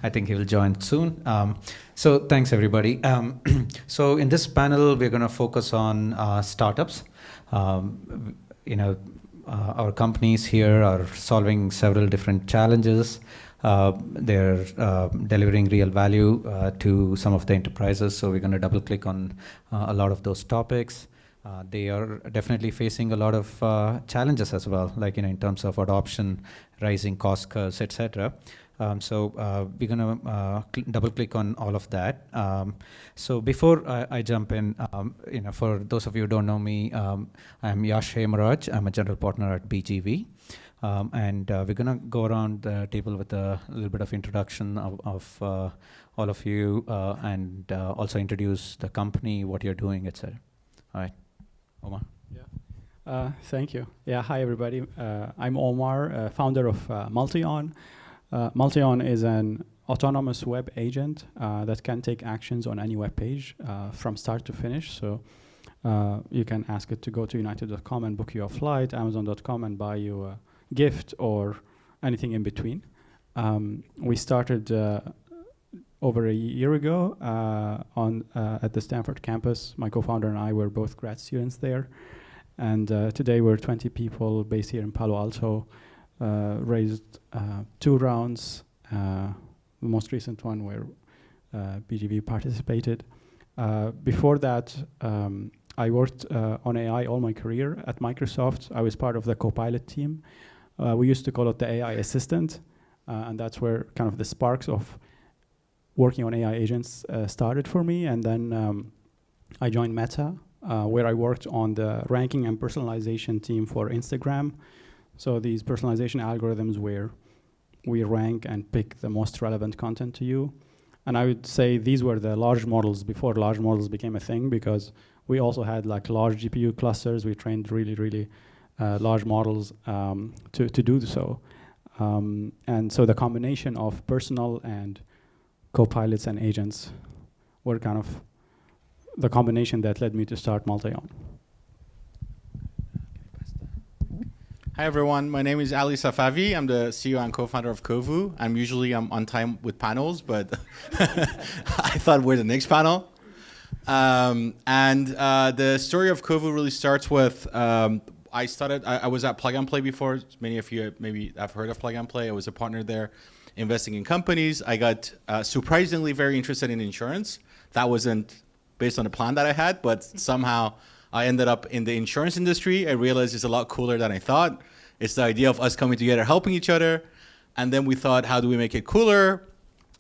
I think he will join soon. So thanks, everybody. So in this panel, we're going to focus on startups. Our companies here are solving several different challenges. They're delivering real value to some of the enterprises. So we're going to double click on a lot of those topics. They are definitely facing a lot of challenges as well, like in terms of adoption, rising cost curves, etc. So we're going to double click on all of that. So before I jump in, for those of you who don't know me, I'm Yash Hemaraj. I'm a general partner at BGV. And we're going to go around the table with a little bit of introduction of all of you and also introduce the company, what you're doing, etc. All right, Omar. Yeah. Thank you. Yeah, hi, everybody. I'm Omar, founder of Multion. Multion is an autonomous web agent that can take actions on any web page from start to finish. So you can ask it to go to united.com and book you a flight, amazon.com and buy you a gift or anything in between. We started over a year ago at the Stanford campus. My co-founder and I were both grad students there. And today we're 20 people based here in Palo Alto. Raised 2 rounds, the most recent one where BGV participated. Before that, I worked on AI all my career at Microsoft. I was part of the Copilot team. We used to call it the AI assistant, and that's where kind of the sparks of working on AI agents started for me. And then I joined Meta, where I worked on the ranking and personalization team for Instagram. So these personalization algorithms where we rank and pick the most relevant content to you. And I would say these were the large models before large models became a thing, because we also had like large GPU clusters. We trained really, really large models to do so. And so the combination of personal and co-pilots and agents were kind of the combination that led me to start Multion. Hi everyone, my name is Ali Safavi. I'm the CEO and co-founder of COVU. I'm usually on time with panels, but I thought we're the next panel. The story of COVU really starts with, I was at Plug and Play before. Many of you maybe have heard of Plug and Play. I was a partner there investing in companies. I got surprisingly very interested in insurance. That wasn't based on the plan that I had, but somehow I ended up in the insurance industry. I realized it's a lot cooler than I thought. It's the idea of us coming together, helping each other. And then we thought, how do we make it cooler?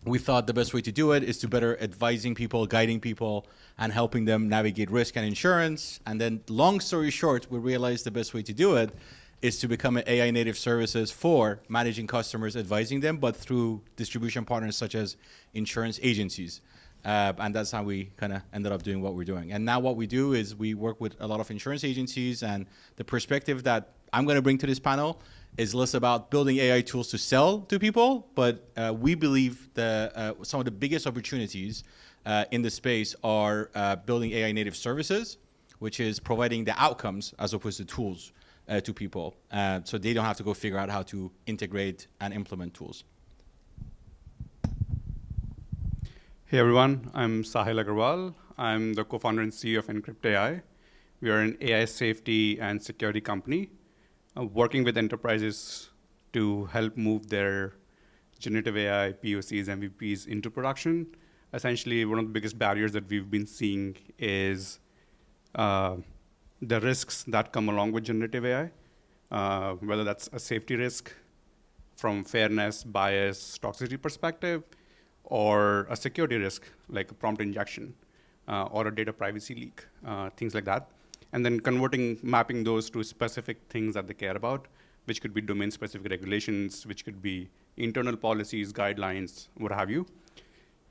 We thought the best way to do it is to better advising people, guiding people, and helping them navigate risk and insurance. And then long story short, we realized the best way to do it is to become an AI native services for managing customers, advising them, but through distribution partners such as insurance agencies. And that's how we kind of ended up doing what we're doing. And now what we do is we work with a lot of insurance agencies, and the perspective that I'm going to bring to this panel is less about building AI tools to sell to people, but we believe some of the biggest opportunities in the space are building AI native services, which is providing the outcomes as opposed to tools to people. So they don't have to go figure out how to integrate and implement tools. Hey everyone, I'm Sahil Agarwal. I'm the co-founder and CEO of Enkrypt AI. We are an AI safety and security company working with enterprises to help move their generative AI POCs, MVPs into production. Essentially, one of the biggest barriers that we've been seeing is the risks that come along with generative AI, whether that's a safety risk from fairness, bias, toxicity perspective, or a security risk like a prompt injection or a data privacy leak, things like that. And then mapping those to specific things that they care about, which could be domain-specific regulations, which could be internal policies, guidelines, what have you.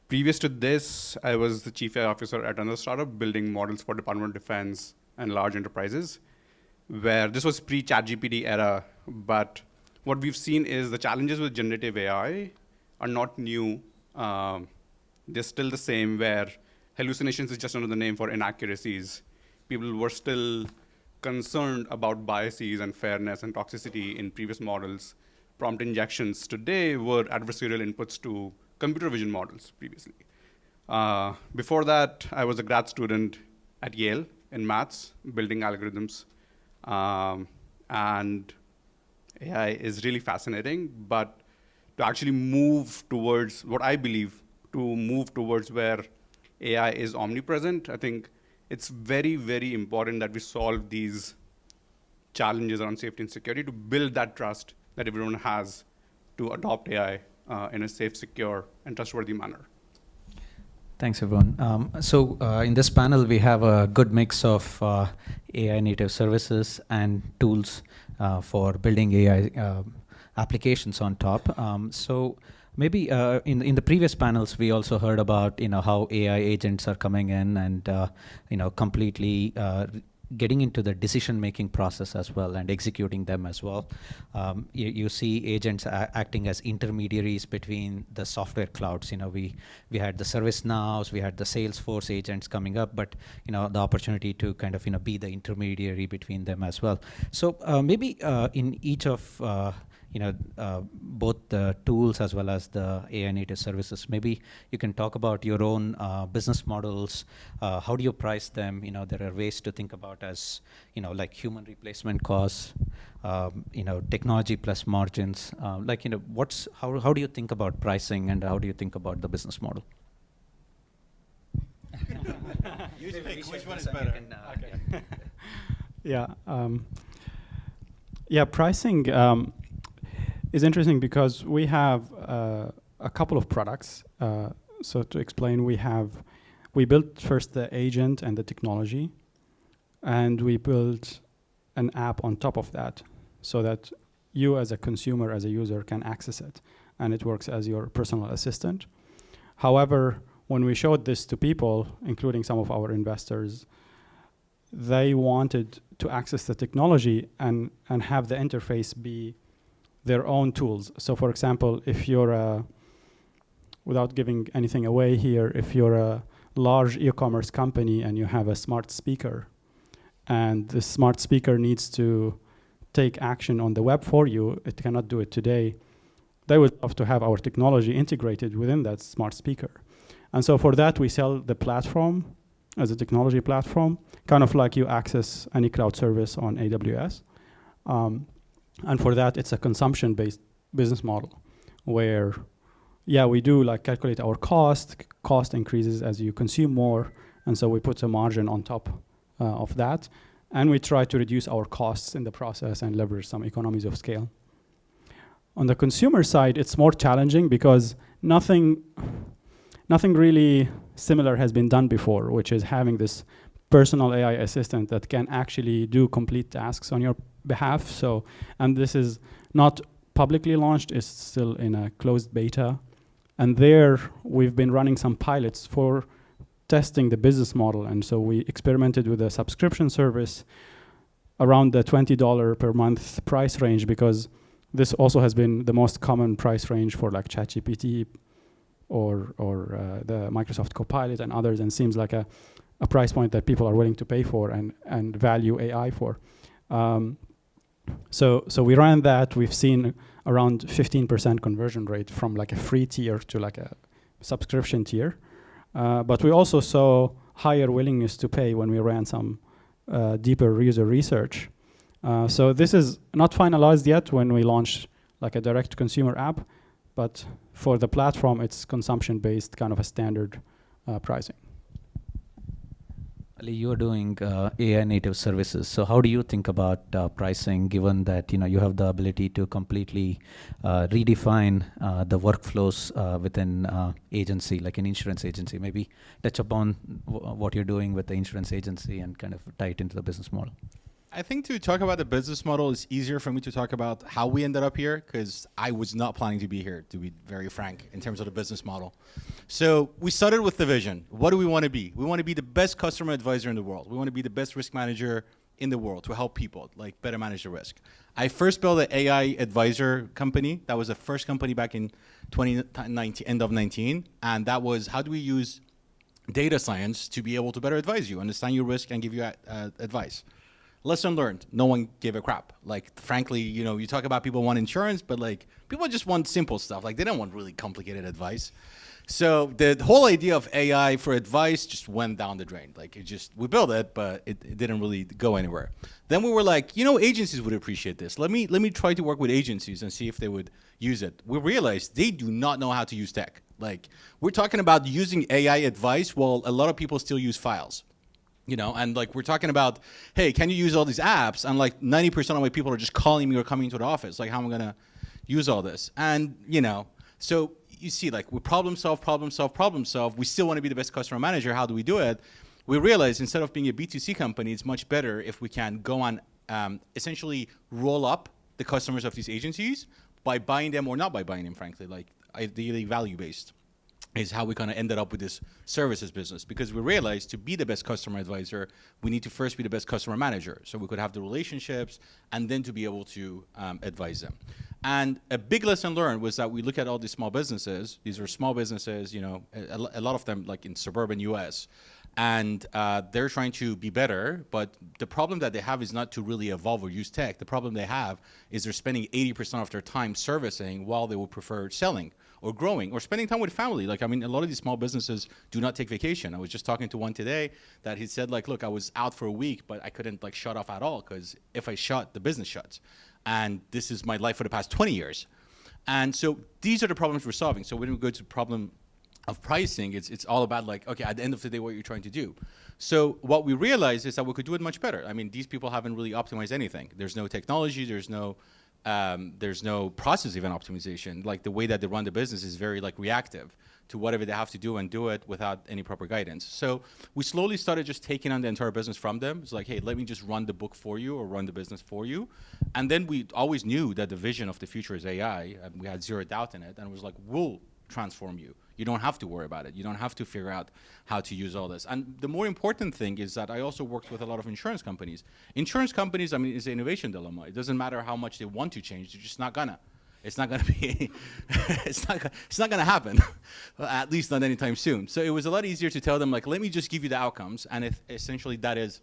Previous to this, I was the chief AI officer at another startup building models for Department of Defense and large enterprises, where this was pre-ChatGPT era. But what we've seen is the challenges with generative AI are not new. They're still the same, where hallucinations is just another name for inaccuracies. People were still concerned about biases and fairness and toxicity in previous models. Prompt injections today were adversarial inputs to computer vision models previously. Before that, I was a grad student at Yale in maths, building algorithms. And AI is really fascinating, but to actually move towards what I believe, to move towards where AI is omnipresent, I think it's very, very important that we solve these challenges around safety and security to build that trust that everyone has to adopt AI in a safe, secure, and trustworthy manner. Thanks, everyone. So in this panel, we have a good mix of AI native services and tools for building AI applications on top. So maybe in the previous panels, we also heard about how AI agents are coming in and completely getting into the decision-making process as well and executing them as well. You see agents acting as intermediaries between the software clouds. We had the ServiceNows, we had the Salesforce agents coming up, but the opportunity to kind of be the intermediary between them as well. So maybe in each of both the tools as well as the AI native services, maybe you can talk about your own business models. How do you price them? There are ways to think about as, like human replacement costs, technology plus margins. How do you think about pricing and how do you think about the business model? You pick which one is better. Pricing is interesting because we have a couple of products. So to explain, we built first the agent and the technology, and we built an app on top of that so that you as a consumer, as a user, can access it, and it works as your personal assistant. However, when we showed this to people, including some of our investors, they wanted to access the technology and have the interface be their own tools. So for example, if you're without giving anything away here, if you're a large e-commerce company and you have a smart speaker, and the smart speaker needs to take action on the web for you, it cannot do it today, they would love to have our technology integrated within that smart speaker. And so for that, we sell the platform as a technology platform, kind of like you access any cloud service on AWS. And for that, it's a consumption-based business model where, we do calculate our cost increases as you consume more, and so we put a margin on top of that, and we try to reduce our costs in the process and leverage some economies of scale. On the consumer side, it's more challenging because nothing really similar has been done before, which is having this personal AI assistant that can actually do complete tasks on your behalf. So, and this is not publicly launched, it's still in a closed beta. And there we've been running some pilots for testing the business model. And so we experimented with a subscription service around the $20 per month price range, because this also has been the most common price range for like ChatGPT or the Microsoft Copilot and others, and seems like a price point that people are willing to pay for and value AI for. So we ran that. We've seen around 15% conversion rate from like a free tier to like a subscription tier. But we also saw higher willingness to pay when we ran some deeper user research. So this is not finalized yet when we launch like a direct consumer app, but for the platform, it's consumption-based, kind of a standard pricing. Ali, you're doing AI native services. So how do you think about pricing, given that you have the ability to completely redefine the workflows within agency, like an insurance agency? Maybe touch upon what you're doing with the insurance agency and kind of tie it into the business model. I think to talk about the business model, it's easier for me to talk about how we ended up here, because I was not planning to be here, to be very frank, in terms of the business model. So we started with the vision. What do we want to be? We want to be the best customer advisor in the world. We want to be the best risk manager in the world to help people like better manage the risk. I first built an AI advisor company. That was the first company back in 2019, end of 19. And that was, how do we use data science to be able to better advise you, understand your risk, and give you advice? Lesson learned, no one gave a crap. Like, frankly, you talk about people want insurance, but like people just want simple stuff. Like, they don't want really complicated advice. So the whole idea of AI for advice just went down the drain. Like, we built it, but it didn't really go anywhere. Then we were like, agencies would appreciate this. Let me try to work with agencies and see if they would use it. We realized they do not know how to use tech. Like, we're talking about using AI advice while a lot of people still use files. And like, we're talking about, hey, can you use all these apps? And like 90% of my people are just calling me or coming to the office. Like, how am I going to use all this? And, so you see, like, we problem solve. We still want to be the best customer manager. How do we do it? We realize instead of being a B2C company, it's much better if we can go on essentially roll up the customers of these agencies by buying them or not by buying them, frankly, like ideally value-based. Is how we kind of ended up with this services business, because we realized to be the best customer advisor, we need to first be the best customer manager. So we could have the relationships and then to be able to advise them. And a big lesson learned was that we look at all these small businesses. These are small businesses, a lot of them like in suburban US. And they're trying to be better, but the problem that they have is not to really evolve or use tech. The problem they have is they're spending 80% of their time servicing while they would prefer selling or growing or spending time with family. Like, I mean, a lot of these small businesses do not take vacation. I was just talking to one today that he said, like, look, I was out for a week, but I couldn't like shut off at all, because if I shut, the business shuts. And this is my life for the past 20 years. And so these are the problems we're solving. So when we go to the problem of pricing, it's all about like, okay, at the end of the day, what you're trying to do. So what we realized is that we could do it much better. I mean, these people haven't really optimized anything. There's no technology, there's no process even optimization. Like, the way that they run the business is very like reactive to whatever they have to do and do it without any proper guidance. So we slowly started just taking on the entire business from them. It's like, hey, let me just run the book for you or run the business for you. And then we always knew that the vision of the future is AI, and we had zero doubt in it. And it was like, we'll transform you. You don't have to worry about it. You don't have to figure out how to use all this. And the more important thing is that I also worked with a lot of insurance companies. Insurance companies, I mean, it's an innovation dilemma. It doesn't matter how much they want to change. They're just not gonna. It's not gonna be. it's not gonna happen. At least not anytime soon. So it was a lot easier to tell them, like, let me just give you the outcomes, and if essentially that is,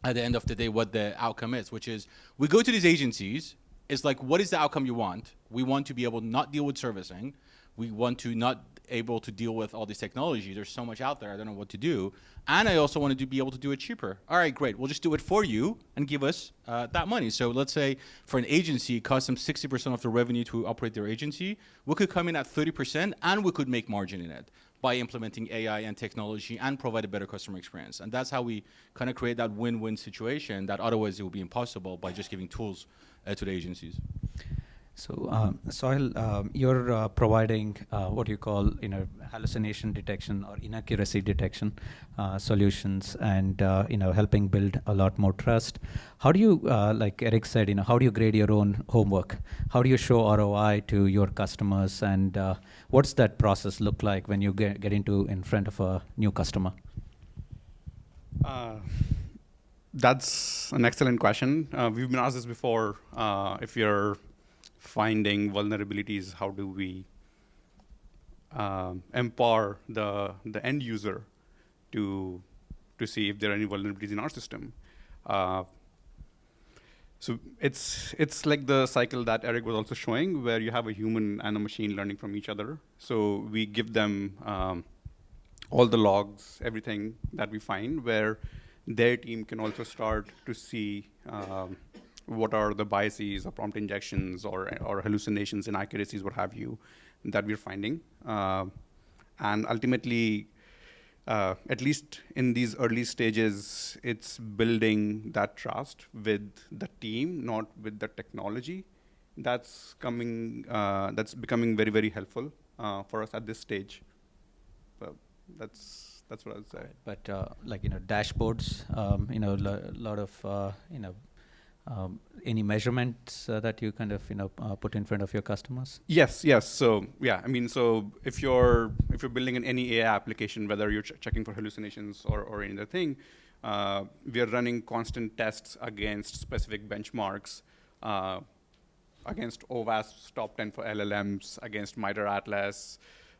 at the end of the day, what the outcome is, which is we go to these agencies. It's like, what is the outcome you want? We want to be able to not deal with servicing. We want to not able to deal with all this technology. There's so much out there, I don't know what to do. And I also wanted to be able to do it cheaper. All right, great. We'll just do it for you and give us that money. So let's say for an agency, it costs them 60% of the revenue to operate their agency. We could come in at 30% and we could make margin in it by implementing AI and technology and provide a better customer experience. And that's how we kind of create that win-win situation that otherwise it would be impossible by just giving tools to the agencies. So, Sahil, you're providing what you call, hallucination detection or inaccuracy detection solutions, and helping build a lot more trust. How do you, like Eric said, how do you grade your own homework? How do you show ROI to your customers, and what's that process look like when you get in front of a new customer? That's an excellent question. We've been asked this before. If you're finding vulnerabilities, how do we empower the end user to see if there are any vulnerabilities in our system? So it's like the cycle that Eric was also showing, where you have a human and a machine learning from each other. So we give them all the logs, everything that we find, where their team can also start to see what are the biases or prompt injections or hallucinations, inaccuracies, what have you, that we're finding. And ultimately, at least in these early stages, it's building that trust with the team, not with the technology. That's becoming very, very helpful for us at this stage. So that's what I would say. But dashboards, a lot of any measurements that you kind of put in front of your customers? Yes. So yeah, I mean, so if you're building any AI application, whether you're checking for hallucinations or any other thing, we are running constant tests against specific benchmarks, against OWASP's top 10 for LLMs, against MITRE Atlas,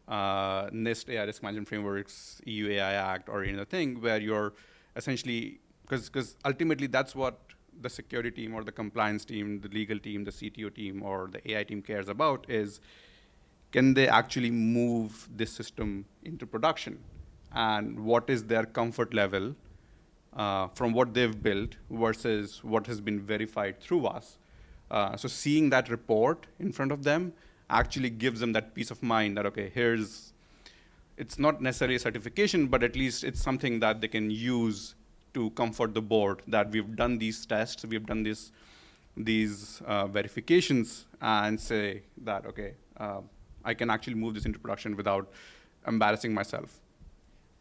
NIST AI Risk Management Frameworks, EU AI Act, or any other thing, where you're essentially, because ultimately that's what the security team or the compliance team, the legal team, the CTO team, or the AI team cares about is, can they actually move this system into production? And what is their comfort level from what they've built versus what has been verified through us? So seeing that report in front of them actually gives them that peace of mind that, okay, it's not necessarily a certification, but at least it's something that they can use to comfort the board that we've done these tests, we've done these verifications, and say that, okay, I can actually move this into production without embarrassing myself.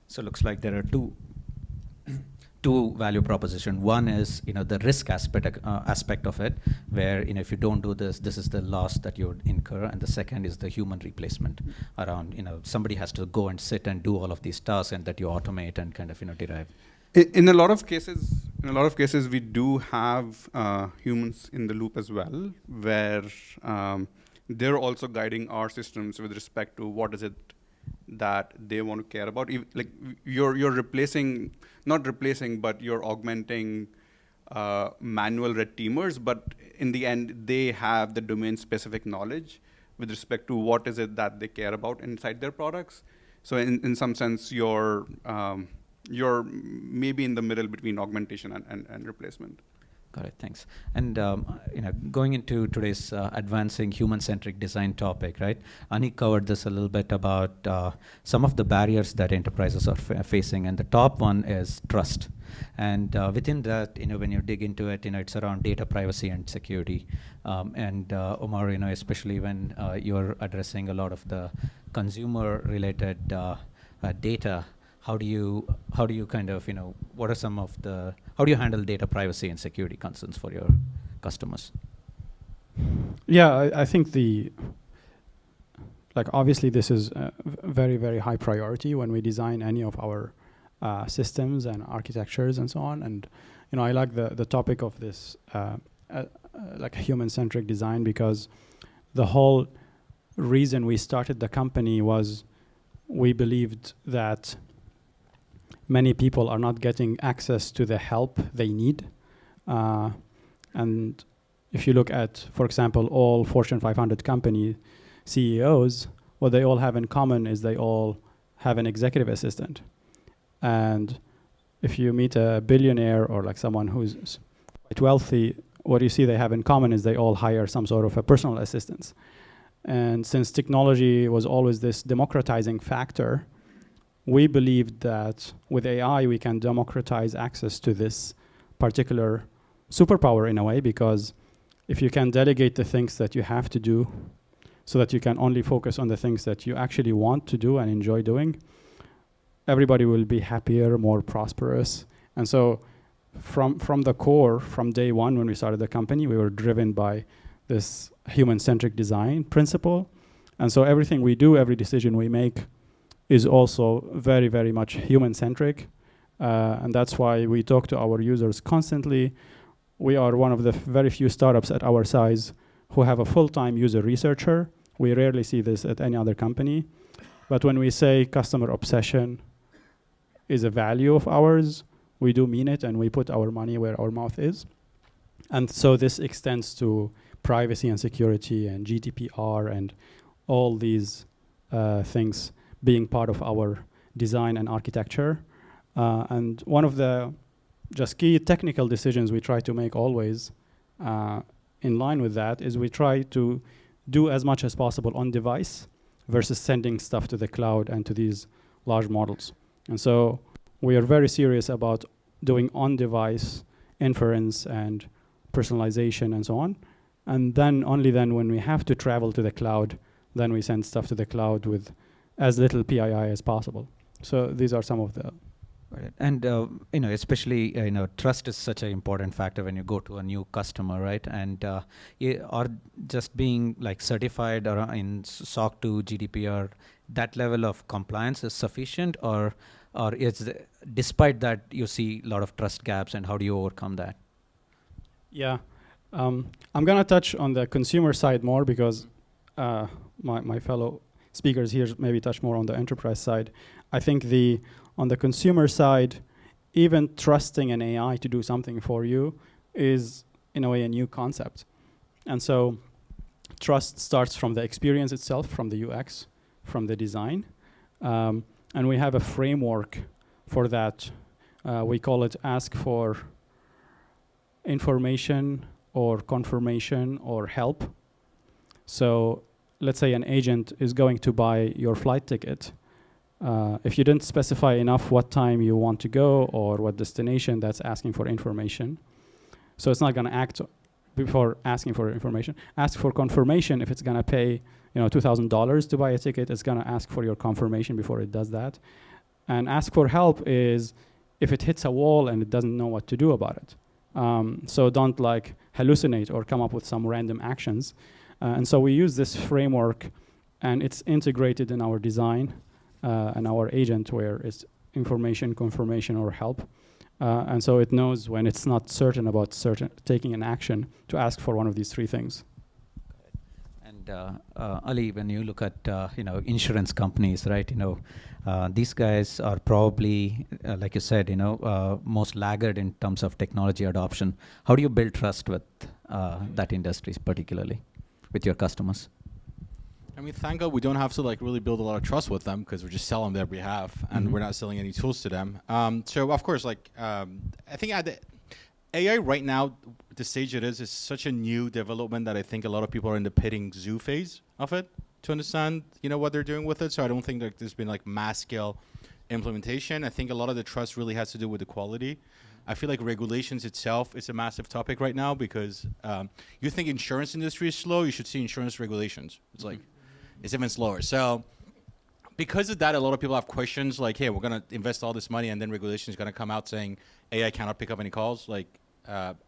So it looks like there are two value proposition. One is the risk aspect of it, where if you don't do this is the loss that you would incur, and the second is the human replacement around somebody has to go and sit and do all of these tasks, and that you automate and kind of derive. In a lot of cases, we do have humans in the loop as well, where they're also guiding our systems with respect to what is it that they want to care about. Like you're not replacing, but you're augmenting manual red teamers. But in the end, they have the domain-specific knowledge with respect to what is it that they care about inside their products. So in some sense, you're maybe in the middle between augmentation and replacement. Got it, thanks. And going into today's advancing human-centric design topic, right? Ani covered this a little bit about some of the barriers that enterprises are facing, and the top one is trust. And within that, when you dig into it, it's around data privacy and security. And Omar, especially when you're addressing a lot of the consumer-related data. How do you kind of, what are some of the, how do you handle data privacy and security concerns for your customers? Yeah, I think obviously this is a very, very high priority when we design any of our systems and architectures and so on. And, I like the topic of this, like human-centric design, because the whole reason we started the company was we believed that many people are not getting access to the help they need. And if you look at, for example, all Fortune 500 company CEOs, what they all have in common is they all have an executive assistant. And if you meet a billionaire or like someone who's quite wealthy, what you see they have in common is they all hire some sort of a personal assistant. And since technology was always this democratizing factor, we believed that with AI, we can democratize access to this particular superpower in a way, because if you can delegate the things that you have to do so that you can only focus on the things that you actually want to do and enjoy doing, everybody will be happier, more prosperous. And so from the core, from day one when we started the company, we were driven by this human-centric design principle. And so everything we do, every decision we make, is also very, very much human-centric. And that's why we talk to our users constantly. We are one of the very few startups at our size who have a full-time user researcher. We rarely see this at any other company. But when we say customer obsession is a value of ours, we do mean it, and we put our money where our mouth is. And so this extends to privacy and security and GDPR and all these things being part of our design and architecture. And one of the just key technical decisions we try to make always in line with that is we try to do as much as possible on device versus sending stuff to the cloud and to these large models. And so we are very serious about doing on-device inference and personalization and so on. And then only then when we have to travel to the cloud, then we send stuff to the cloud with as little PII as possible. So these are some of the... Right. And, especially, trust is such an important factor when you go to a new customer, right? And are just being like certified or in SOC 2, GDPR, that level of compliance is sufficient, or is despite that you see a lot of trust gaps, and how do you overcome that? Yeah. I'm going to touch on the consumer side more because my fellow speakers here maybe touch more on the enterprise side. I think on the consumer side, even trusting an AI to do something for you is, in a way, a new concept. And so trust starts from the experience itself, from the UX, from the design. And we have a framework for that. We call it ask for information or confirmation or help. So let's say an agent is going to buy your flight ticket. If you didn't specify enough what time you want to go or what destination, that's asking for information. So it's not going to act before asking for information. Ask for confirmation. If it's going to pay $2,000 to buy a ticket, it's going to ask for your confirmation before it does that. And ask for help is if it hits a wall and it doesn't know what to do about it. So don't hallucinate or come up with some random actions. And so we use this framework, and it's integrated in our design and our agent, where it's information, confirmation, or help. And so it knows when it's not certain about taking an action to ask for one of these three things. And Ali, when you look at insurance companies, right? These guys are probably, like you said, most laggard in terms of technology adoption. How do you build trust with that industry, particularly with your customers? I mean, thank God we don't have to really build a lot of trust with them, because we're just selling their behalf, and we're not selling any tools to them. So of course, I think AI right now, the stage it is such a new development that I think a lot of people are in the petting zoo phase of it to understand, what they're doing with it. So I don't think that there's been mass scale implementation. I think a lot of the trust really has to do with the quality. I feel like regulations itself is a massive topic right now, because you think insurance industry is slow, you should see insurance regulations. It's it's even slower. So because of that, a lot of people have questions hey, we're going to invest all this money and then regulation is going to come out saying AI cannot pick up any calls.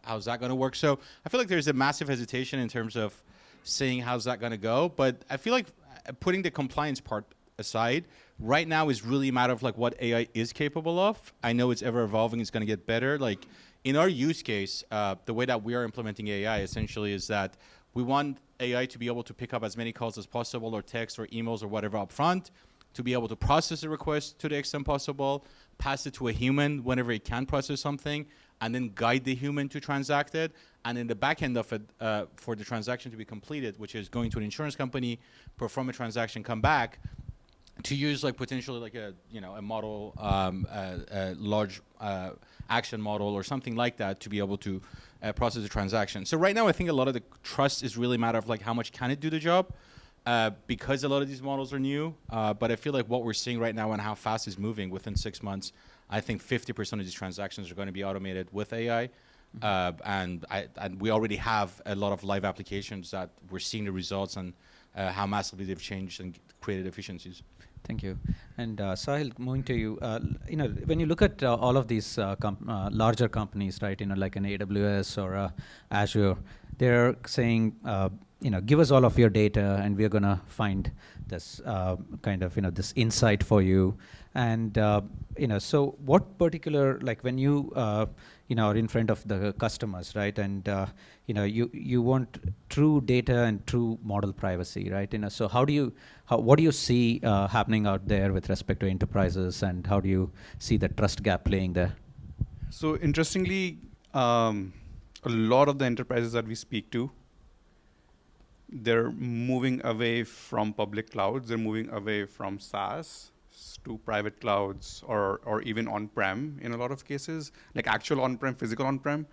How's that going to work? So I feel like there's a massive hesitation in terms of saying how's that going to go. But I feel like putting the compliance part aside, right now is really a matter of what AI is capable of. I know it's ever evolving. It's going to get better. In our use case, the way that we are implementing AI essentially is that we want AI to be able to pick up as many calls as possible, or text or emails or whatever up front, to be able to process the request to the extent possible, pass it to a human whenever it can process something, and then guide the human to transact it. And in the back end of it, for the transaction to be completed, which is going to an insurance company, perform a transaction, come back, to use potentially a model, a large action model or something like that, to be able to process the transaction. So right now, I think a lot of the trust is really a matter of how much can it do the job, because a lot of these models are new. But I feel like what we're seeing right now and how fast it's moving, within 6 months, I think 50% of these transactions are going to be automated with AI. And we already have a lot of live applications that we're seeing the results and how massively they've changed and created efficiencies. Thank you. And Sahil, moving to you, when you look at all of these larger companies, right, like an AWS or Azure, they're saying, give us all of your data and we're going to find this this insight for you. And, so what particular, when you, are in front of the customers, right, and, you want true data and true model privacy, right? So what do you see happening out there with respect to enterprises, and how do you see the trust gap playing there? So interestingly, a lot of the enterprises that we speak to, they're moving away from public clouds. They're moving away from SaaS to private clouds, or even on-prem in a lot of cases, actual on-prem, physical on-prem,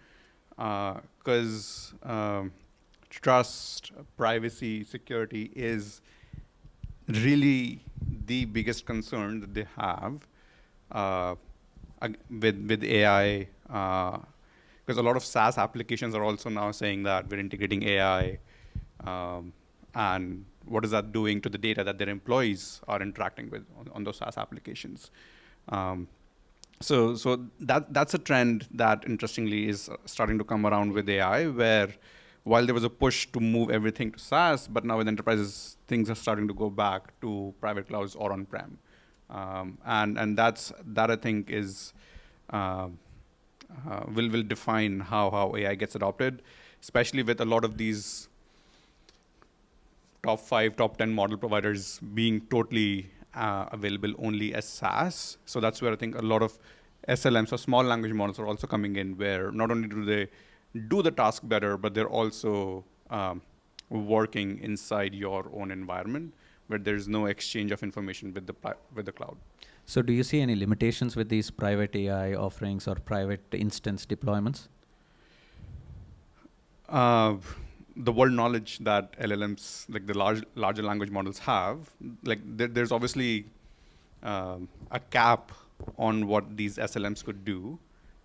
because trust, privacy, security is really the biggest concern that they have with AI, because a lot of SaaS applications are also now saying that we're integrating AI, and what is that doing to the data that their employees are interacting with on those SaaS applications? So that's a trend that, interestingly, is starting to come around with AI, where while there was a push to move everything to SaaS, but now with enterprises, things are starting to go back to private clouds or on-prem. And that I think is will define how AI gets adopted, especially with a lot of these top 5, top 10 model providers being totally available only as SaaS. So that's where I think a lot of SLMs, or small language models, are also coming in, where not only do they do the task better, but they're also working inside your own environment where there's no exchange of information with the cloud. So do you see any limitations with these private AI offerings or private instance deployments? The world knowledge that LLMs, like the larger language models have, like there's obviously a cap on what these SLMs could do.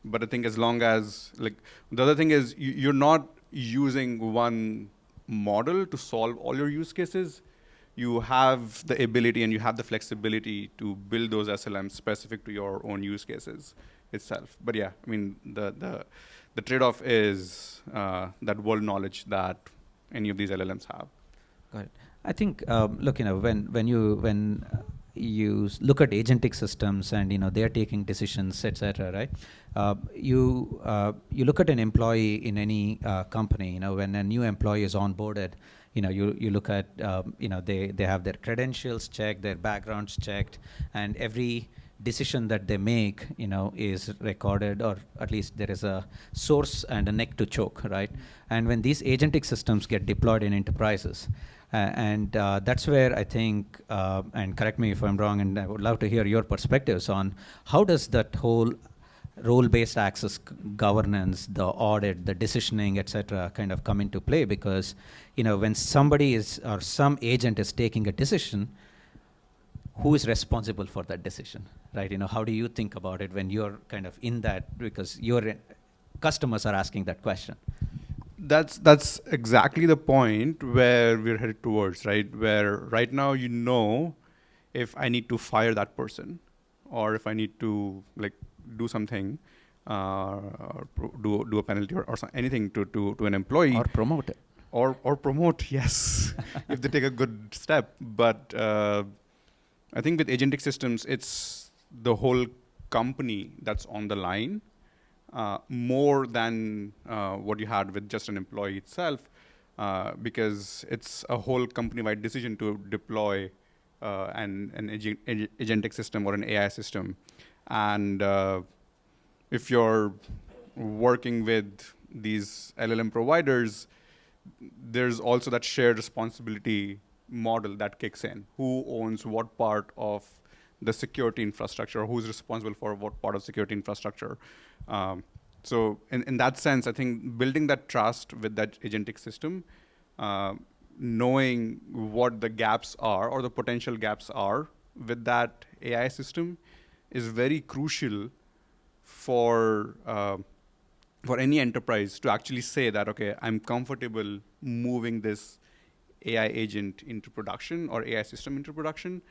But I think as long as, like, the other thing is you're not using one model to solve all your use cases. You have the ability and you have the flexibility to build those SLMs specific to your own use cases itself. But yeah, I mean, the trade-off is that world knowledge that any of these LLMs have. Got it. I think, look, when you look at agentic systems and they're taking decisions, etc., right? You look at an employee in any company. When a new employee is onboarded, you look at they have their credentials checked, their backgrounds checked, and every decision that they make is recorded, or at least there is a source and a neck to choke, right? And when these agentic systems get deployed in enterprises, and that's where I think, and correct me if I'm wrong, and I would love to hear your perspectives on how does that whole role-based access governance, the audit, the decisioning, et cetera, kind of come into play. Because when somebody is, or some agent is taking a decision, who is responsible for that decision, right? How do you think about it when you're kind of in that, because your customers are asking that question? That's exactly the point where we're headed towards, right? Where right now if I need to fire that person, or if I need to do something, or do a penalty or anything to an employee, or promote it, or promote, yes, if they take a good step. But I think with agentic systems, it's the whole company that's on the line, more than what you had with just an employee itself, because it's a whole company-wide decision to deploy an agentic system or an AI system. And if you're working with these LLM providers, there's also that shared responsibility model that kicks in. Who owns what part of the security infrastructure, or who's responsible for what part of security infrastructure? So in that sense, I think building that trust with that agentic system, knowing what the gaps are or the potential gaps are with that AI system is very crucial for any enterprise to actually say that, okay, I'm comfortable moving this AI agent into production or AI system into production.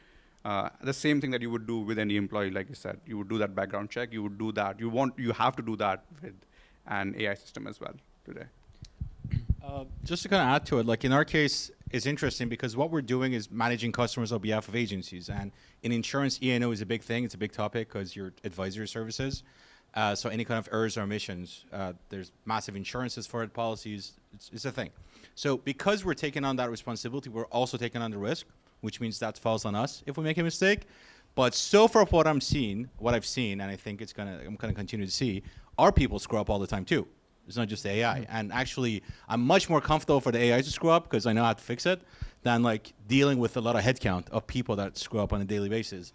The same thing that you would do with any employee, like you said, you would do that background check, you would do that. You have to do that with an AI system as well today. Just to kind of add to it, like in our case, it's interesting because what we're doing is managing customers on behalf of agencies. And in insurance, E&O is a big thing. It's a big topic because you're advisory services. So any kind of errors or omissions, there's massive insurances for it, policies. It's a thing. So because we're taking on that responsibility, we're also taking on the risk, which means that falls on us if we make a mistake. But so far, what I've seen, and I think I'm gonna continue to see, our people screw up all the time too. It's not just the AI. And actually, I'm much more comfortable for the AI to screw up because I know how to fix it than like dealing with a lot of headcount of people that screw up on a daily basis,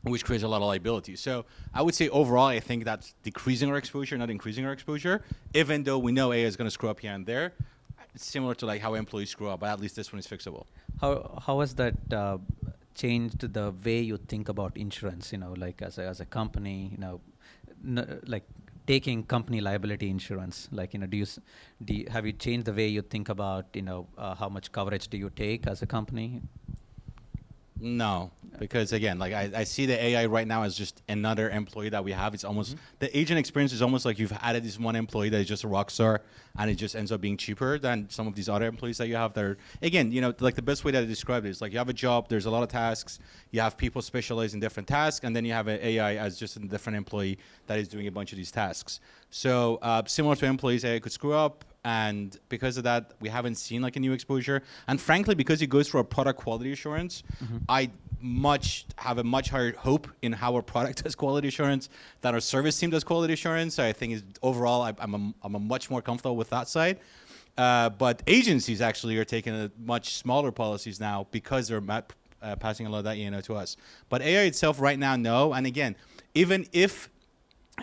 which creates a lot of liability. So I would say overall, I think that's decreasing our exposure, not increasing our exposure, even though we know AI is going to screw up here and there. It's similar to like how employees screw up, but at least this one is fixable. How has that changed the way you think about insurance, like as a company, like taking company liability insurance, like, have you changed the way you think about, how much coverage do you take as a company? No, because again, like I see the AI right now as just another employee that we have. It's almost, the agent experience is almost like you've added this one employee that is just a rock star and it just ends up being cheaper than some of these other employees that you have that are, again, like the best way that I describe it is like you have a job, there's a lot of tasks, you have people specialize in different tasks, and then you have an AI as just a different employee that is doing a bunch of these tasks. So similar to employees, AI could screw up. and because of that, we haven't seen like a new exposure. And frankly, because it goes through a product quality assurance, I have a much higher hope in how our product does quality assurance than our service team does quality assurance. So I think overall, I'm a much more comfortable with that side. But agencies actually are taking a much smaller policies now because they're passing a lot of that E&O to us. But AI itself right now, no. And again, even if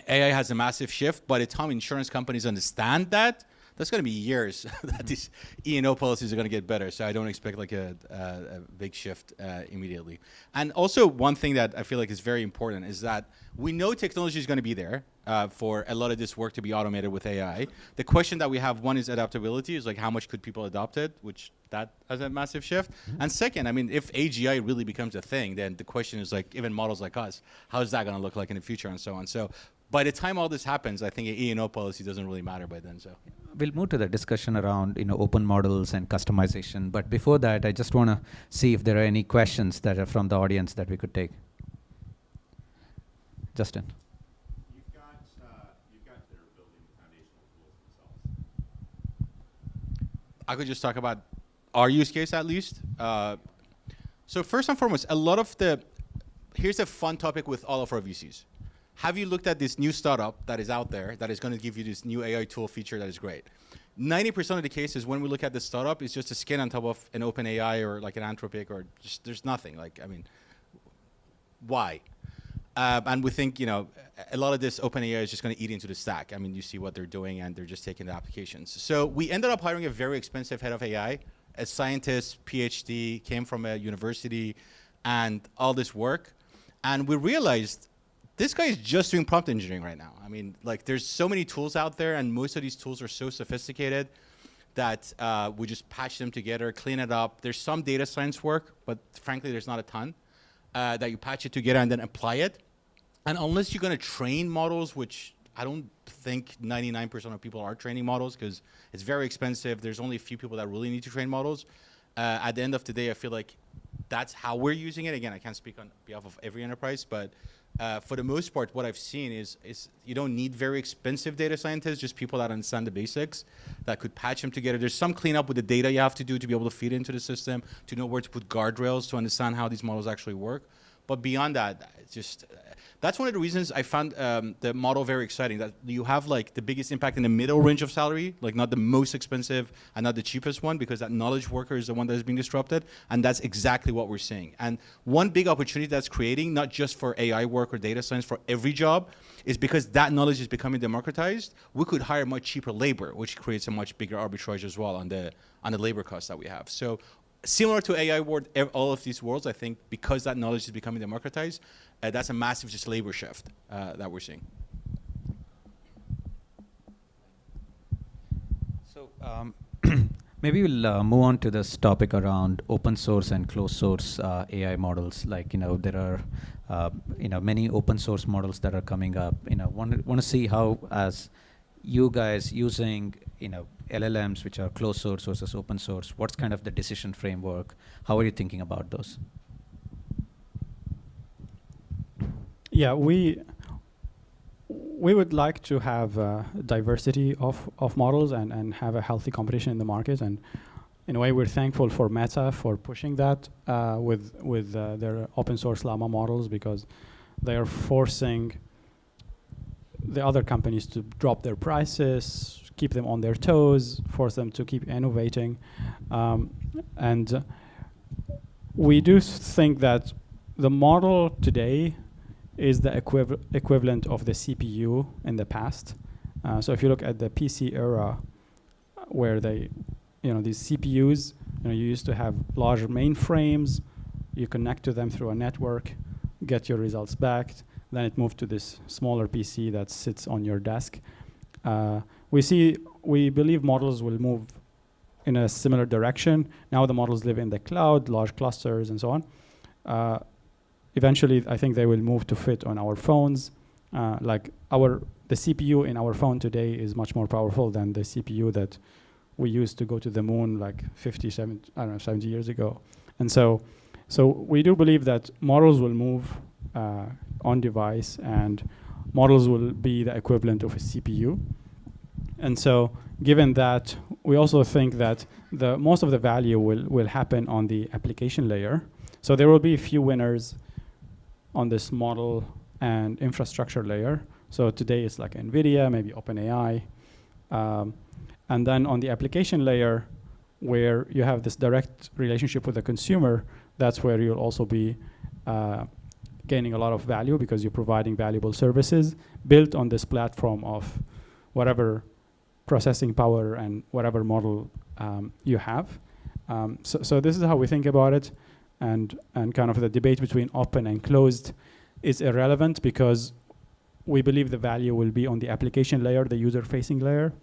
AI has a massive shift, by the time insurance companies understand that, that's going to be years that these E&O policies are going to get better. So I don't expect like a big shift immediately. And also one thing that I feel like is very important is that we know technology is going to be there for a lot of this work to be automated with AI. The question that we have, one is adaptability, is like how much could people adopt it, which that has a massive shift. And second, I mean, if AGI really becomes a thing, then the question is like, even models like us, how is that going to look like in the future and so on. So by the time all this happens, I think an E&O policy doesn't really matter by then. So we'll move to the discussion around open models and customization. But before that, I just want to see if there are any questions that are from the audience that we could take. Justin. You've got that are building the foundational tools themselves. I could just talk about our use case at least. So first and foremost, here's a fun topic with all of our VCs. Have you looked at this new startup that is out there that is going to give you this new AI tool feature that is great? 90% of the cases when we look at the startup, it's just a skin on top of an OpenAI or like an Anthropic, or just there's nothing. Like, I mean, why? And we think, a lot of this OpenAI is just going to eat into the stack. I mean, you see what they're doing, and they're just taking the applications. So we ended up hiring a very expensive head of AI, a scientist, PhD, came from a university, and all this work. And we realized this guy is just doing prompt engineering right now. I mean, like, there's so many tools out there, and most of these tools are so sophisticated that we just patch them together, clean it up. There's some data science work, but frankly, there's not a ton. That you patch it together and then apply it. And unless you're going to train models, which I don't think 99% of people are training models because it's very expensive. There's only a few people that really need to train models. At the end of the day, I feel like that's how we're using it. Again, I can't speak on behalf of every enterprise, but for the most part, what I've seen is you don't need very expensive data scientists, just people that understand the basics, that could patch them together. There's some cleanup with the data you have to do to be able to feed into the system, to know where to put guardrails, to understand how these models actually work. But beyond that, it's just that's one of the reasons I found the model very exciting, that you have like the biggest impact in the middle range of salary, like not the most expensive and not the cheapest one, because that knowledge worker is the one that is being disrupted. And that's exactly what we're seeing. And one big opportunity that's creating, not just for AI work or data science, for every job, is because that knowledge is becoming democratized. We could hire much cheaper labor, which creates a much bigger arbitrage as well on the labor costs that we have. So similar to AI world, all of these worlds, I think because that knowledge is becoming democratized, that's a massive just labor shift that we're seeing. So maybe we'll move on to this topic around open source and closed source AI models. Like, there are, many open source models that are coming up. Want to see how, as you guys using, LLMs, which are closed source versus open source, what's kind of the decision framework? How are you thinking about those? Yeah, we would like to have diversity of models and have a healthy competition in the market. And in a way, we're thankful for Meta for pushing that with their open source Llama models, because they are forcing the other companies to drop their prices, keep them on their toes, force them to keep innovating. And we do think that the model today is the equivalent of the CPU in the past. So if you look at the PC era, where these CPUs, you used to have larger mainframes, you connect to them through a network, get your results back. Then it moved to this smaller PC that sits on your desk. We believe models will move in a similar direction. Now the models live in the cloud, large clusters, and so on. Eventually, I think they will move to fit on our phones. The CPU in our phone today is much more powerful than the CPU that we used to go to the moon like 70 years ago. And so we do believe that models will move on device, and models will be the equivalent of a CPU. And so given that, we also think that most of the value will happen on the application layer. So there will be a few winners on this model and infrastructure layer. So today it's like NVIDIA, maybe OpenAI. And then on the application layer, where you have this direct relationship with the consumer, that's where you'll also be gaining a lot of value because you're providing valuable services built on this platform of whatever processing power and whatever model you have. So this is how we think about it. And kind of the debate between open and closed is irrelevant because we believe the value will be on the application layer, the user-facing layer.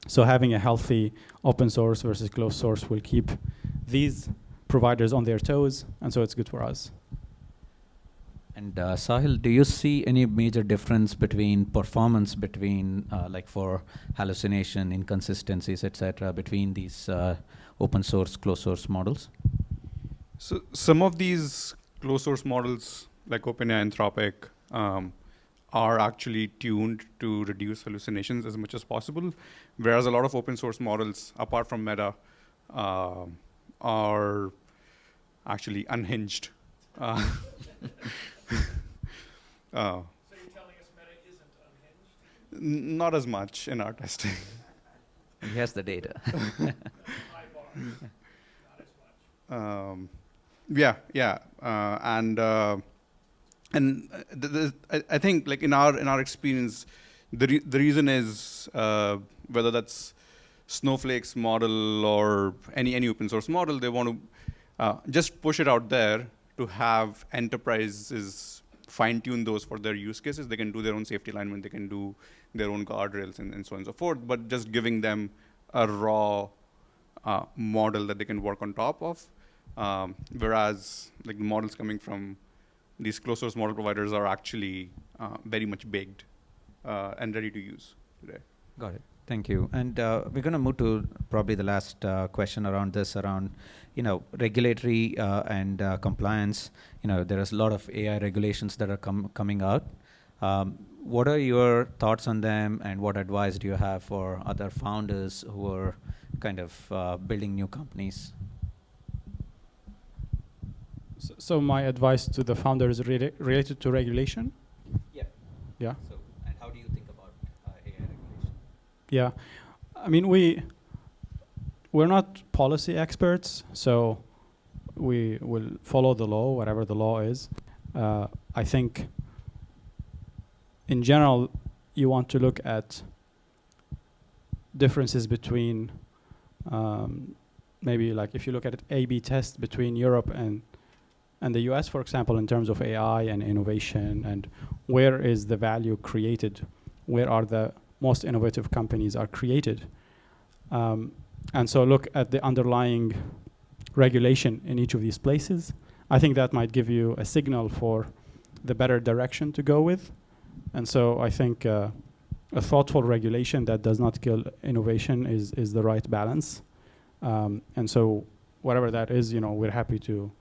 So having a healthy open source versus closed source will keep these providers on their toes, and so it's good for us. And Sahil, do you see any major difference between performance between, like for hallucination, inconsistencies, etc., between these open source, closed source models? So some of these closed source models, like OpenAI, Anthropic, are actually tuned to reduce hallucinations as much as possible, whereas a lot of open source models, apart from Meta, are actually unhinged. So you're telling us Meta isn't unhinged? Not as much in our testing. He has the data. High bar, not as much. I think like in our experience, the reason is whether that's Snowflake's model or any open source model, they want to just push it out there to have enterprises fine-tune those for their use cases. They can do their own safety alignment, they can do their own guardrails and so on and so forth, but just giving them a raw model that they can work on top of. Whereas like the models coming from these closed source model providers are actually very much baked and ready to use today. Got it. Thank you. And we're going to move to probably the last question around this, around regulatory and compliance. There is a lot of AI regulations that are coming out. What are your thoughts on them, and what advice do you have for other founders who are kind of building new companies? So my advice to the founders is related to regulation? Yeah. Yeah. So, and how do you think about AI regulation? Yeah. I mean, we're not policy experts, so we will follow the law, whatever the law is. I think in general, you want to look at differences between maybe like if you look at an A/B test between Europe and the US, for example, in terms of AI and innovation, and where is the value created, where are the most innovative companies are created. And so look at the underlying regulation in each of these places. I think that might give you a signal for the better direction to go with. And so I think a thoughtful regulation that does not kill innovation is the right balance. And so whatever that is, we're happy to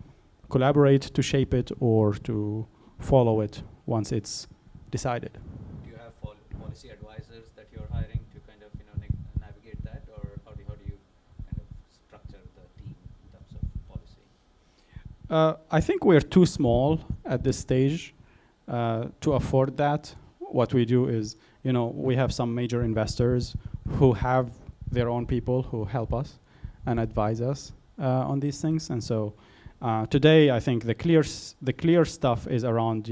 collaborate to shape it or to follow it once it's decided. Do you have policy advisors that you're hiring to kind of navigate that, or how do you kind of structure the team in terms of policy? I think we're too small at this stage to afford that. What we do is, we have some major investors who have their own people who help us and advise us on these things, and so. Today, I think the clear stuff is around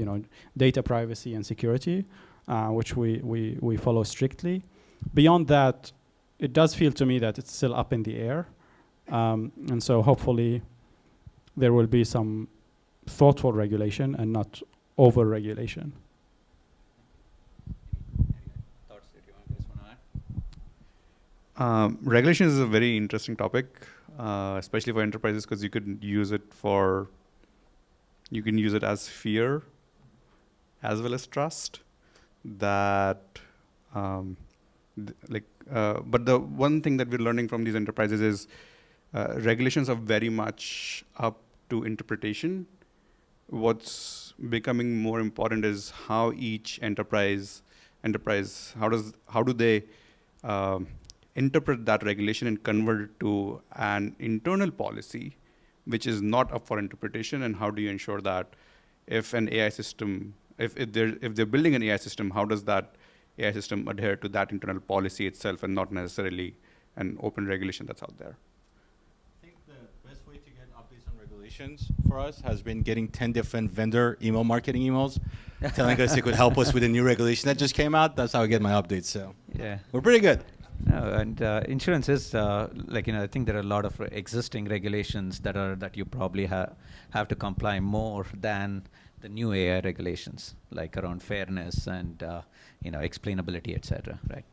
data privacy and security, which we follow strictly. Beyond that, it does feel to me that it's still up in the air, and so hopefully there will be some thoughtful regulation and not over-regulation. Any thoughts that you want to add? Regulation is a very interesting topic. Especially for enterprises, because you can use it as fear as well as trust. But the one thing that we're learning from these enterprises is regulations are very much up to interpretation. What's becoming more important is how each enterprise how do they interpret that regulation and convert it to an internal policy, which is not up for interpretation? And how do you ensure that if an AI system, if they're building an AI system, how does that AI system adhere to that internal policy itself and not necessarily an open regulation that's out there? I think the best way to get updates on regulations for us has been getting 10 different vendor email marketing emails telling us it could help us with a new regulation that just came out. That's how I get my updates. So Yeah. we're pretty good. No, and insurance is like, I think there are a lot of existing regulations that you probably have to comply more than the new AI regulations, like around fairness and explainability, etc. Right.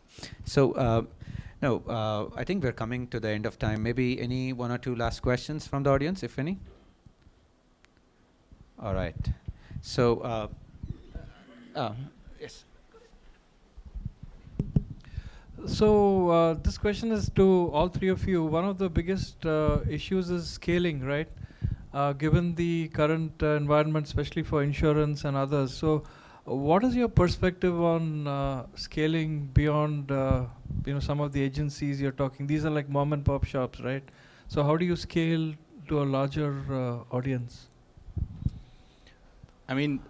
So no, I think we're coming to the end of time. Maybe any one or two last questions from the audience, if any. All right. So yes. So this question is to all three of you. One of the biggest issues is scaling, right? Given the current environment, especially for insurance and others. So what is your perspective on scaling beyond some of the agencies you're talking? These are like mom and pop shops, right? So how do you scale to a larger audience? I mean,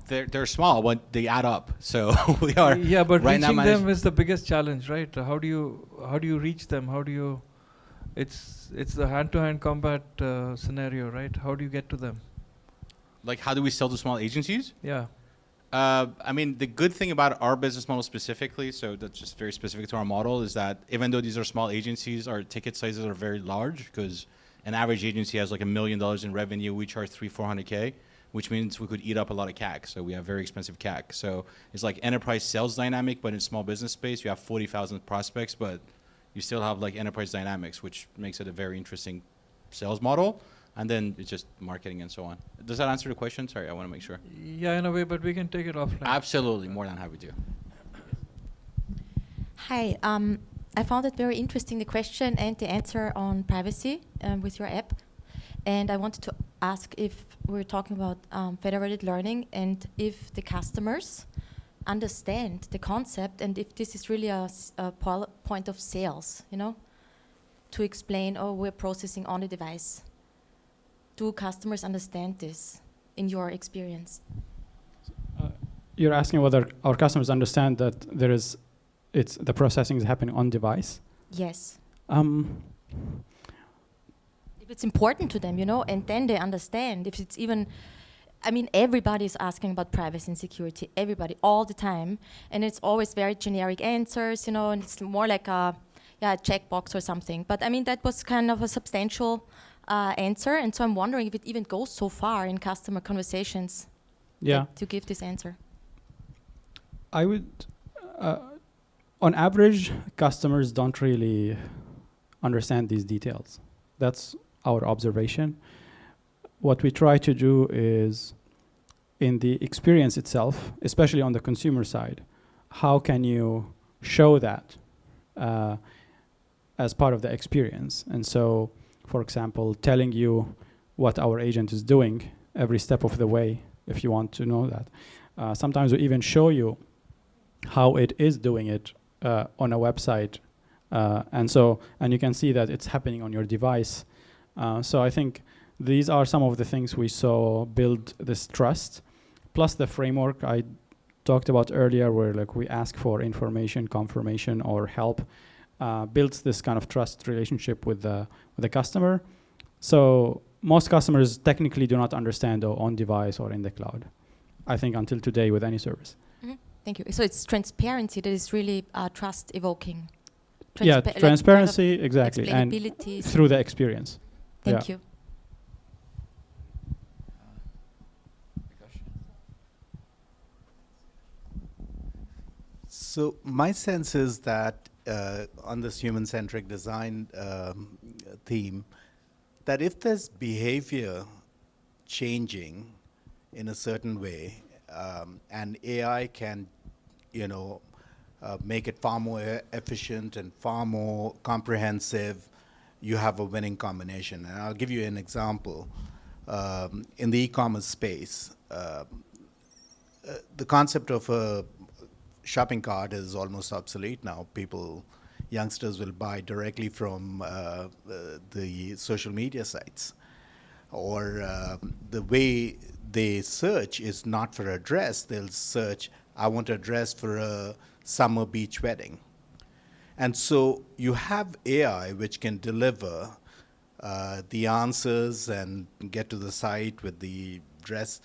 they're small, but they add up. So we are. Yeah, but right now reaching them is the biggest challenge, right? How do you reach them? How do you? It's the hand-to-hand combat scenario, right? How do you get to them? Like, how do we sell to small agencies? Yeah. I mean, the good thing about our business model specifically, so that's just very specific to our model, is that even though these are small agencies, our ticket sizes are very large because an average agency has like $1 million in revenue. We charge $300,000-400K, which means we could eat up a lot of CAC. So we have very expensive CAC. So it's like enterprise sales dynamic, but in small business space, you have 40,000 prospects, but you still have like enterprise dynamics, which makes it a very interesting sales model. And then it's just marketing and so on. Does that answer the question? Sorry, I want to make sure. Yeah, in a way, but we can take it offline. Absolutely, more than happy to. Hi, I found it very interesting, the question and the answer on privacy with your app. And I wanted to ask if we're talking about federated learning and if the customers understand the concept and if this is really a point of sales, to explain, oh, we're processing on the device. Do customers understand this in your experience? You're asking whether our customers understand that the processing is happening on device? Yes. If it's important to them, and then they understand. If it's even, everybody's asking about privacy and security, everybody, all the time. And it's always very generic answers, and it's more like a checkbox or something. But that was kind of a substantial answer. And so I'm wondering if it even goes so far in customer conversations to give this answer. I would, on average, customers don't really understand these details. That's our observation. What we try to do is, in the experience itself, especially on the consumer side, how can you show that as part of the experience? And so, for example, telling you what our agent is doing every step of the way, if you want to know that. Sometimes we even show you how it is doing it on a website. And you can see that it's happening on your device. So I think these are some of the things we saw build this trust, plus the framework I talked about earlier, where we ask for information, confirmation, or help, builds this kind of trust relationship with the customer. So most customers technically do not understand on device or in the cloud, I think, until today with any service. Mm-hmm. Thank you. So it's transparency that is really trust evoking. Transparency, exactly, and through the experience. Thank you. So my sense is that on this human-centric design theme, that if there's behavior changing in a certain way, and AI can, make it far more efficient and far more comprehensive, you have a winning combination. And I'll give you an example. In the e-commerce space, the concept of a shopping cart is almost obsolete now. People youngsters will buy directly from the social media sites. Or the way they search is not for a dress. They'll search, I want a dress for a summer beach wedding. And so you have AI which can deliver the answers and get to the site with the dress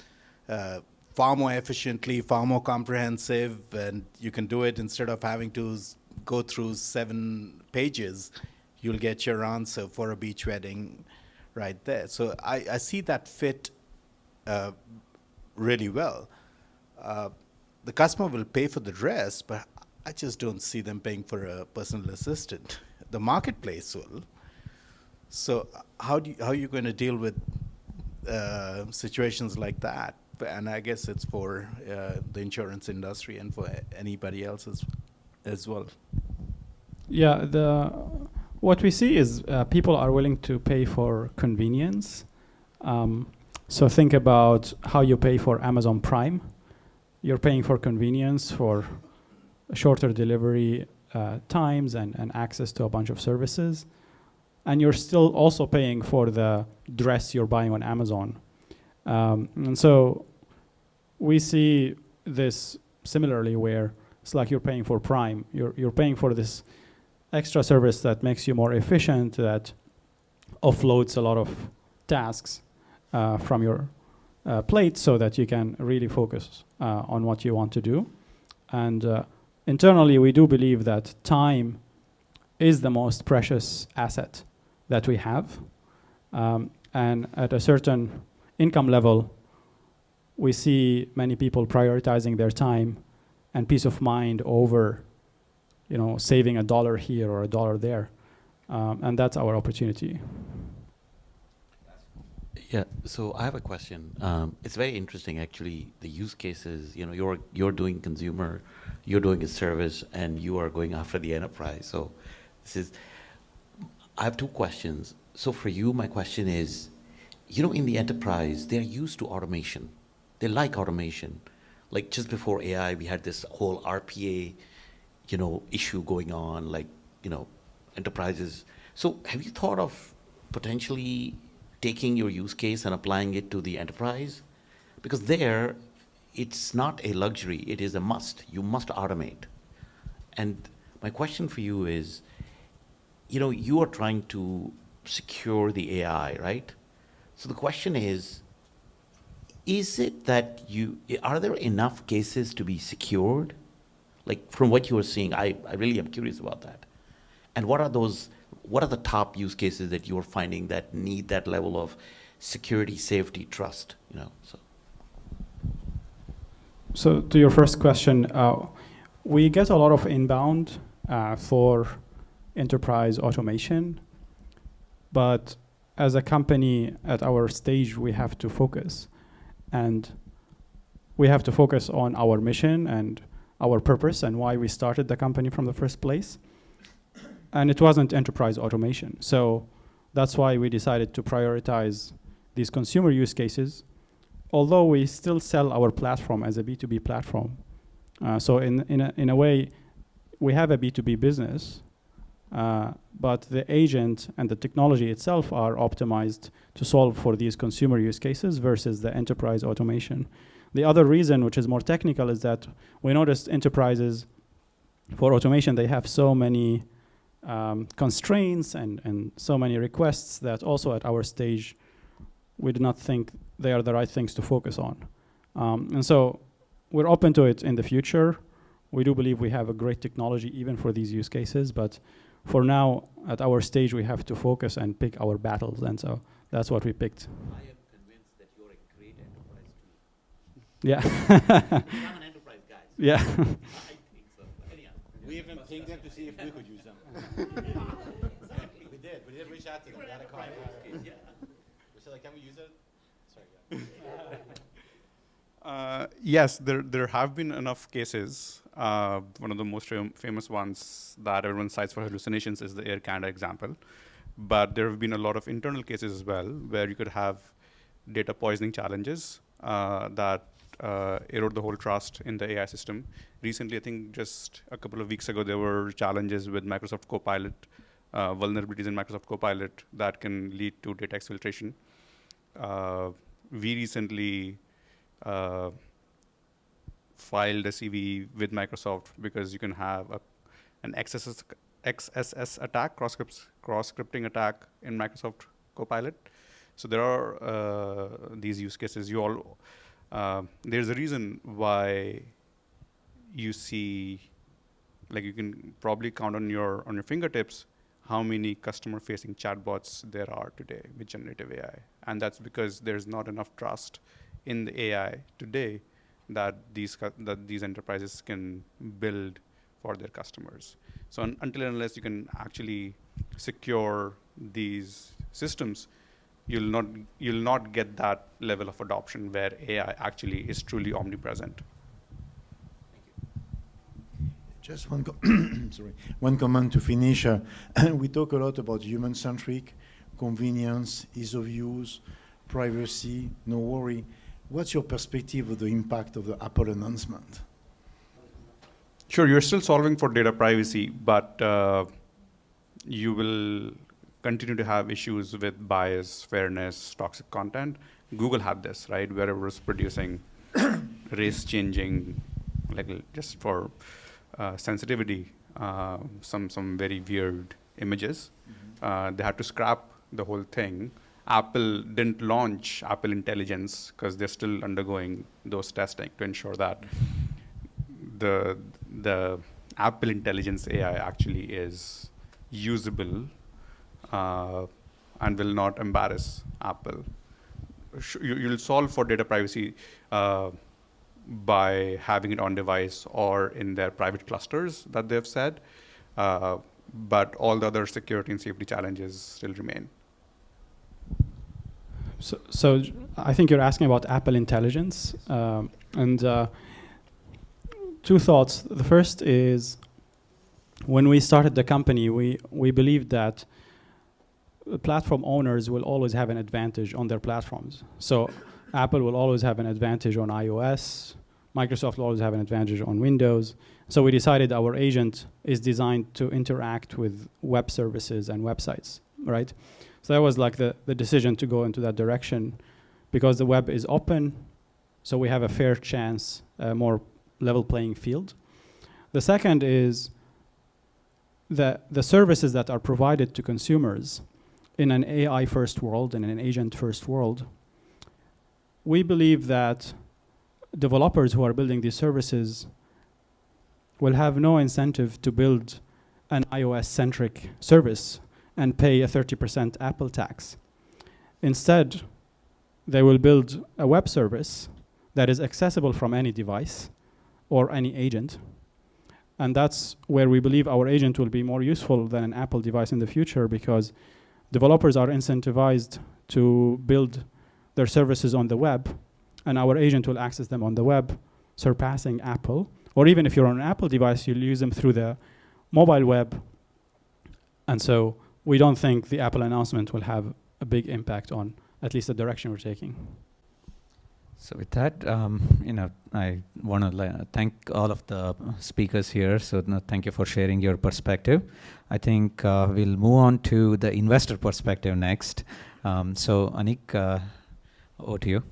far more efficiently, far more comprehensive, and you can do it instead of having to go through 7 pages. You'll get your answer for a beach wedding right there. So I see that fit really well. The customer will pay for the dress, but I just don't see them paying for a personal assistant. The marketplace will. So how are you going to deal with situations like that? And I guess it's for the insurance industry and for anybody else as well. Yeah, what we see is people are willing to pay for convenience. So think about how you pay for Amazon Prime. You're paying for convenience, for shorter delivery times and access to a bunch of services. And you're still also paying for the dress you're buying on Amazon. And so we see this similarly, where it's like you're paying for Prime. You're paying for this extra service that makes you more efficient, that offloads a lot of tasks from your plate so that you can really focus on what you want to do. And internally, we do believe that time is the most precious asset that we have. And at a certain income level, we see many people prioritizing their time and peace of mind over, saving $1 here or $1 there. And that's our opportunity. Yeah, so I have a question. It's very interesting, actually, the use cases. You're doing consumer, you're doing a service, and you are going after the enterprise. So I have 2 questions. So for you, my question is, in the enterprise, they're used to automation. They like automation. Like just before AI, we had this whole RPA, issue going on, enterprises. So have you thought of potentially taking your use case and applying it to the enterprise? Because there, it's not a luxury, it is a must. You must automate. And my question for you is, you are trying to secure the AI, right? So the question is it that are there enough cases to be secured? Like from what you were seeing, I really am curious about that. And what are the top use cases that you're finding that need that level of security, safety, trust, So to your first question, we get a lot of inbound for enterprise automation, but as a company at our stage, we have to focus. And we have to focus on our mission and our purpose and why we started the company from the first place. And it wasn't enterprise automation. So that's why we decided to prioritize these consumer use cases, although we still sell our platform as a B2B platform. So in a way, we have a B2B business, but the agent and the technology itself are optimized to solve for these consumer use cases versus the enterprise automation. The other reason, which is more technical, is that we noticed enterprises, for automation, they have so many constraints and so many requests that also at our stage, we do not think they are the right things to focus on. And so we're open to it in the future. We do believe we have a great technology even for these use cases, but for now, at our stage, we have to focus and pick our battles, and so that's what we picked. I am convinced that you're a great enterprise tool. Yeah. I'm an enterprise guy. So Yeah. I think so. Anyhow. We even pinged them to see if we could use them. Exactly. We did reach out to them. We had a call. Yeah. We said, can we use it? Sorry, Yes, there have been enough cases. One of the most famous ones that everyone cites for hallucinations is the Air Canada example. But there have been a lot of internal cases as well, where you could have data poisoning challenges that erode the whole trust in the AI system. Recently, I think just a couple of weeks ago, there were challenges with Microsoft Copilot, vulnerabilities in Microsoft Copilot that can lead to data exfiltration. We recently filed a CV with Microsoft because you can have an XSS attack, cross-scripting attack in Microsoft Copilot. So there are these use cases. There's a reason why you see, like you can probably count on your fingertips how many customer-facing chatbots there are today with generative AI. And that's because there's not enough trust in the AI today that these enterprises can build for their customers. So until and unless you can actually secure these systems, you'll not get that level of adoption where AI actually is truly omnipresent. Just one, one comment to finish. We talk a lot about human-centric, convenience, ease of use, privacy, no worry. What's your perspective of the impact of the Apple announcement? Sure, you're still solving for data privacy, but you will continue to have issues with bias, fairness, toxic content. Google had this, right? Where it was producing race-changing, like just for sensitivity, some very weird images. They had to scrap the whole thing. Apple didn't launch Apple Intelligence because they're still undergoing those testing to ensure that the Apple Intelligence AI actually is usable and will not embarrass Apple. You'll solve for data privacy by having it on device or in their private clusters that they've said, but all the other security and safety challenges still remain. So I think you're asking about Apple Intelligence, and two thoughts. The first is, when we started the company, we believed that platform owners will always have an advantage on their platforms. So Apple will always have an advantage on iOS. Microsoft will always have an advantage on Windows. So we decided our agent is designed to interact with web services and websites, right? So that was like the decision to go into that direction, because the web is open, so we have a fair chance, a more level playing field. The second is that the services that are provided to consumers in an AI-first world, in an agent-first world, we believe that developers who are building these services will have no incentive to build an iOS-centric service and pay a 30% Apple tax. Instead, they will build a web service that is accessible from any device or any agent. And that's where we believe our agent will be more useful than an Apple device in the future, because developers are incentivized to build their services on the web, and our agent will access them on the web, surpassing Apple. Or even if you're on an Apple device, you'll use them through the mobile web. And so we don't think the Apple announcement will have a big impact on at least the direction we're taking. So with that, I want to thank all of the speakers here. So thank you for sharing your perspective. I think we'll move on to the investor perspective next. So Anik, over to you.